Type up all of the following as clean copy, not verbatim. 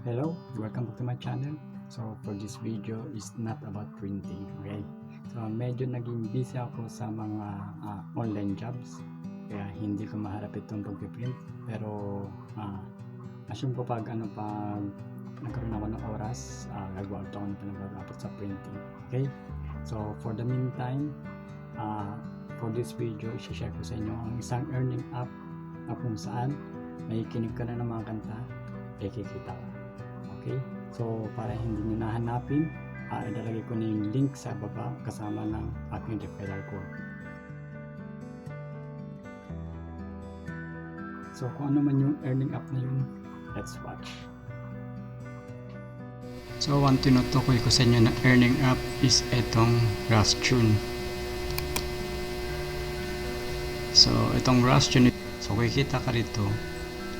Hello, welcome back to my channel. So for this video is not about printing, okay? So medyo naging busy ako sa mga online jobs, kaya hindi ko maharap itong pag-print. Pero assume ko pag nagkaroon ako ng oras, gagawa ako ng panagpapapot sa printing, okay? So for the meantime, for this video, i-share ko sa inyo ang isang earning app na kung saan may kinig ka na ng mga kanta, kikita ka. Okay? So, para hindi nyo nahanapin, ilalagay ko na yung link sa baba kasama ng aking referral code. So, kung ano man yung earning app na yun, let's watch. So, ang tinutukoy ko sa inyo na earning app is itong Rustune. So, itong Rustune, so kikita ka rito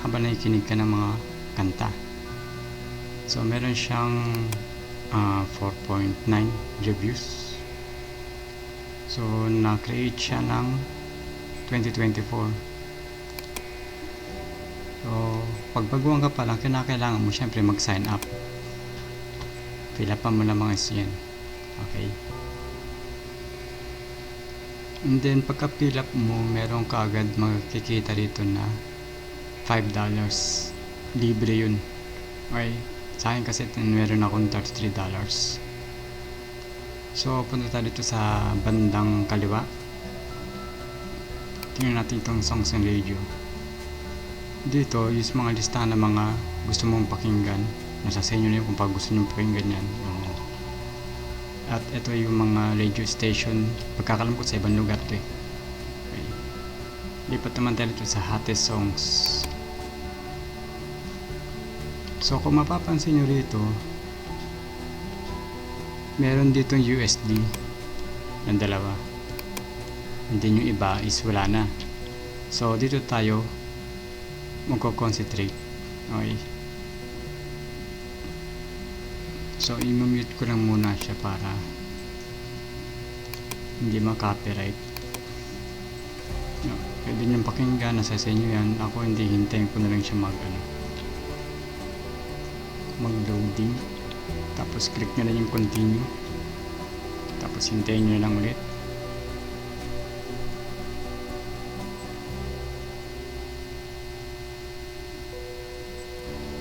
habang nakikinig ka ng mga kanta. So meron siyang 4.9 reviews. So na-create siya ng 2024. So pag baguhan ka pa lang, kinakailangan mo syempre mag-sign up. Fill up mo na mga yan. Okay. And then pagka fill up mo, meron ka agad makikita dito na $5. Libre yun. Okay. Sa akin kasi meron akong $33. So punta tayo dito sa bandang kaliwa. Tingnan natin itong songs and radio. Dito is mga listahan ng mga gusto mong pakinggan. Nasa sa inyo na yun kung pag gusto nyo pakinggan yan. At ito yung mga radio station. Pagkakalam ko sa ibang lugar to eh. Okay. Lipat naman tayo dito sa hottest songs. So kung mapapansin nyo rito, meron ditong USD ng dalawa, and then yung iba is wala na. So dito tayo magko-concentrate. Okay. So i-mute ko lang muna siya para hindi ma-copyright. No, pwede nyo pakinggan, nasa sa inyo yan. Ako hindi, hintayin ko na lang siya mag-loading, tapos click nyo lang yung continue, tapos hintayin nyo lang ulit.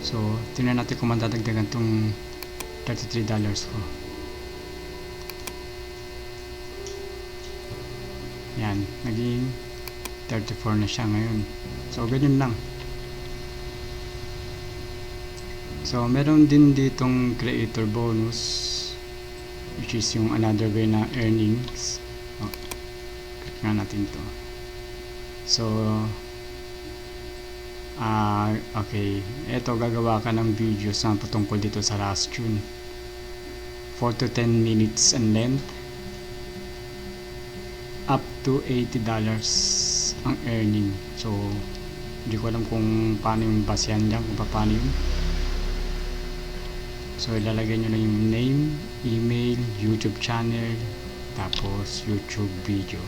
So tingnan natin kung madadagdagan tong $33 ko. Yan, naging 34 na siya ngayon. So ganyan lang. So meron din ditong creator bonus, which is yung another way na earnings. Click nga natin to. So okay, eto gagawa ka ng videos na patungkol dito sa Rustune. 4 to 10 minutes and length, up to $80 ang earning. So hindi ko alam kung paano yung basehan dyan, kung paano yun. So ilalagay nyo na yung name, email, YouTube channel, tapos YouTube video.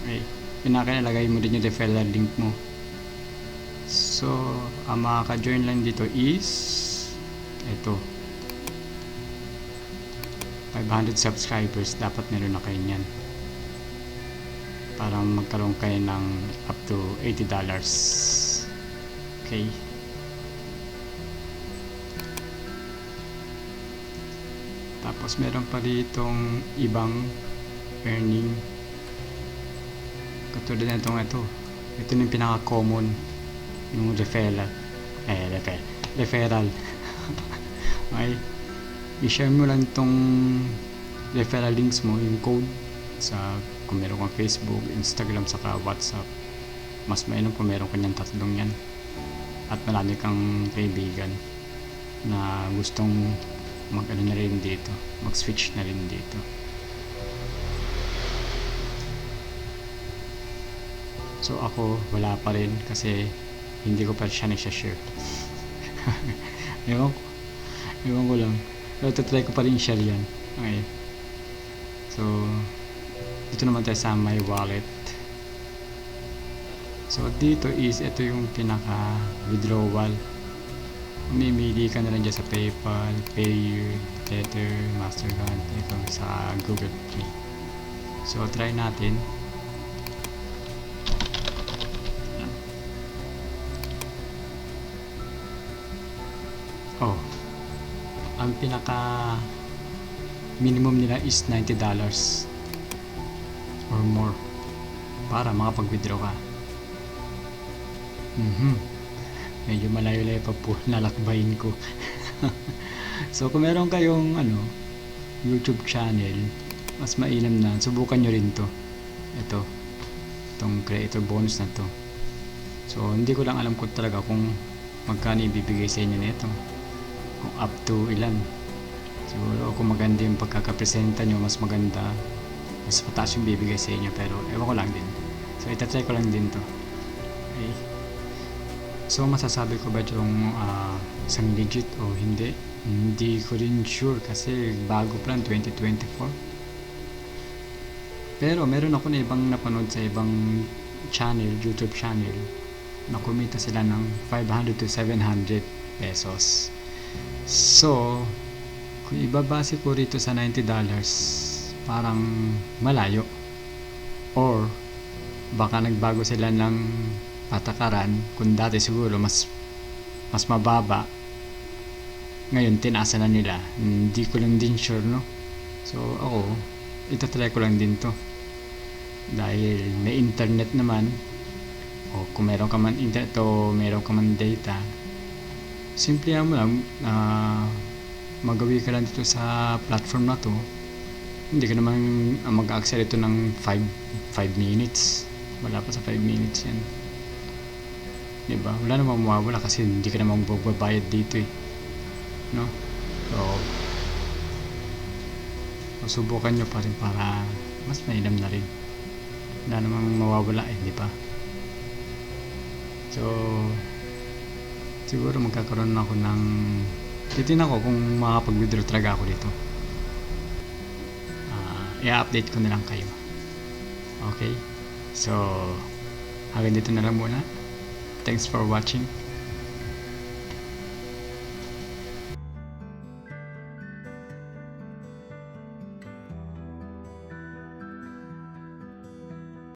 Okay. Pinakailagay mo din yung referral link mo. So ang makaka-join lang dito is ito, 500 subscribers dapat meron na kayo nyan para magkaroon kayo ng up to $80. Okay. Tapos meron pa ditong ibang earning katulad na ito yung pinaka-common, yung referral. Okay, i-share mo lang itong referral links mo, yung code sa kung meron kang Facebook, Instagram, saka WhatsApp. Mas mainam kung meron kanyang tatlong yan at marami kang kaibigan na gustong mag-ano na rin dito, mag-switch na rin dito. So ako wala pa rin kasi hindi ko pa siya nag-share. ewan ko lang, pero try ko pa rin share yan. Okay. So dito naman tayo sa my wallet. So dito is ito yung pinaka withdrawal. Mamimili ka na lang dyan sa PayPal, Payeer, Tether, Mastercard, ito sa Google Pay. So try natin. Oh, ang pinaka minimum nila is $90 or more para makapag-withdraw ka. Medyo malayo-layo pa po nalakbayin ko. So kung meron kayong YouTube channel, mas mainam na subukan nyo rin to. Itong creator bonus na to. So hindi ko lang alam kung talaga kung magkano ibibigay sa inyo nito, kung up to ilan. Siguro kung maganda yung pagkakapresenta nyo, mas maganda, mas mataas yung bibigay sa inyo, pero ewan ko lang din. So itatry ko lang din to. Okay. So masasabi ko ba yung isang legit o hindi? Hindi ko rin sure kasi bago pa lang 2024. Pero meron ako na ibang napanood sa ibang channel, YouTube channel, na kumita sila ng 500 to 700 pesos. So kung ibabase ko rito sa $90, parang malayo. Or baka nagbago sila ng patakaran. Kung dati siguro mas mababa, ngayon tinaasa na nila. Hindi ko lang din sure, no? So ako, itatry ko lang din to dahil may internet naman. O kung meron ka man internet o meron ka man data, simple mo lang magawi ka lang dito sa platform na to. Hindi ka naman mag-access ito ng 5 minutes. Wala pa sa 5 minutes yan, diba? Wala namang mawawala kasi hindi ka naman magbabayad dito no? So subukan nyo pa rin para mas mainam na rin. Wala namang mawawala di ba? So siguro magkakaroon ako ng titignan ko kung makapag-withdraw talaga ako dito. I-update ko na lang kayo. Okay? So hanggang dito na lang muna. Thanks for watching.